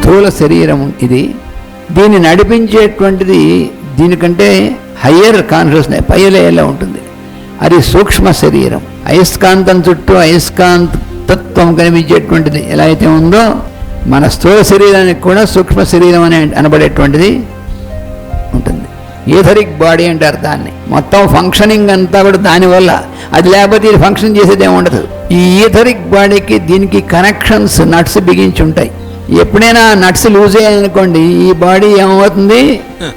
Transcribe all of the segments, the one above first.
స్థూల శరీరం ఇది. దీన్ని నడిపించేటువంటిది దీనికంటే హయ్యర్ కాన్షియస్నెస్ పై లేయర్లో ఉంటుంది. అది సూక్ష్మ శరీరం. అయస్కాంతం చుట్టూ అయస్కాంతత్వం కనిపించేటువంటిది ఎలా అయితే ఉందో మన స్థూల శరీరానికి కూడా సూక్ష్మ శరీరం అని అనబడేటువంటిది ఉంటుంది. ఈథరిక్ బాడీ అంటారు దాన్ని. మొత్తం ఫంక్షనింగ్ అంతా కూడా దానివల్ల. అది లేకపోతే ఇది ఫంక్షన్ చేసేదేమి ఉండదు. ఈ ఈథరిక్ బాడీకి దీనికి కనెక్షన్స్ నట్స్ బిగించి ఉంటాయి. ఎప్పుడైనా నట్స్ లూజ్ అయ్యాయనుకోండి ఈ బాడీ ఏమవుతుంది,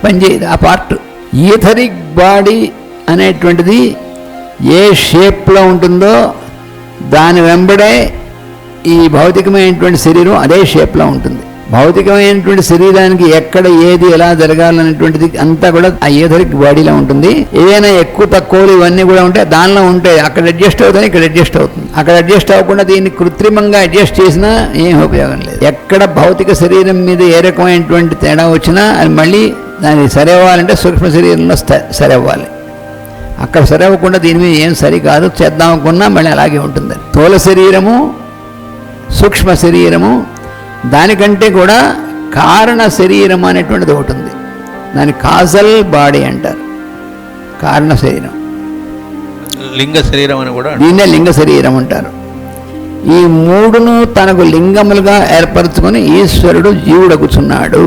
పనిచేయదు ఆ పార్ట్. ఈథరిక్ బాడీ అనేటువంటిది ఏ షేప్లో ఉంటుందో దాని వెంబడే ఈ భౌతికమైనటువంటి శరీరం అదే షేప్లో ఉంటుంది. భౌతికమైనటువంటి శరీరానికి ఎక్కడ ఏది ఎలా జరగాలనేటువంటిది అంతా కూడా ఆ ఈథరిక్ బాడీలో ఉంటుంది. ఏదైనా ఎక్కువ తక్కువలు ఇవన్నీ కూడా ఉంటాయి, దానిలో ఉంటాయి. అక్కడ అడ్జస్ట్ అవుతుంది, ఇక్కడ అడ్జస్ట్ అవుతుంది. అక్కడ అడ్జస్ట్ అవ్వకుండా దీన్ని కృత్రిమంగా అడ్జస్ట్ చేసినా ఏం ఉపయోగం లేదు. ఎక్కడ భౌతిక శరీరం మీద ఏ రకమైనటువంటి తేడా వచ్చినా అది మళ్ళీ దాన్ని సరవ్వాలంటే సూక్ష్మ శరీరంలో సరవ్వాలి. అక్కడ సరవ్వకుండా దీని మీద ఏం సరికాదు, చేద్దామనుకున్నా మళ్ళీ అలాగే ఉంటుంది. స్థూల శరీరము, సూక్ష్మ శరీరము, దానికంటే కూడా కారణ శరీరం అనేటువంటిది ఒకటి ఉంది. దాని కాజల్ బాడీ అంటారు. కారణ శరీరం, లింగ శరీరం అని కూడా, దీన్నే లింగ శరీరం అంటారు. ఈ మూడును తనకు లింగములుగా ఏర్పరచుకొని ఈశ్వరుడు జీవుడగుచున్నాడు.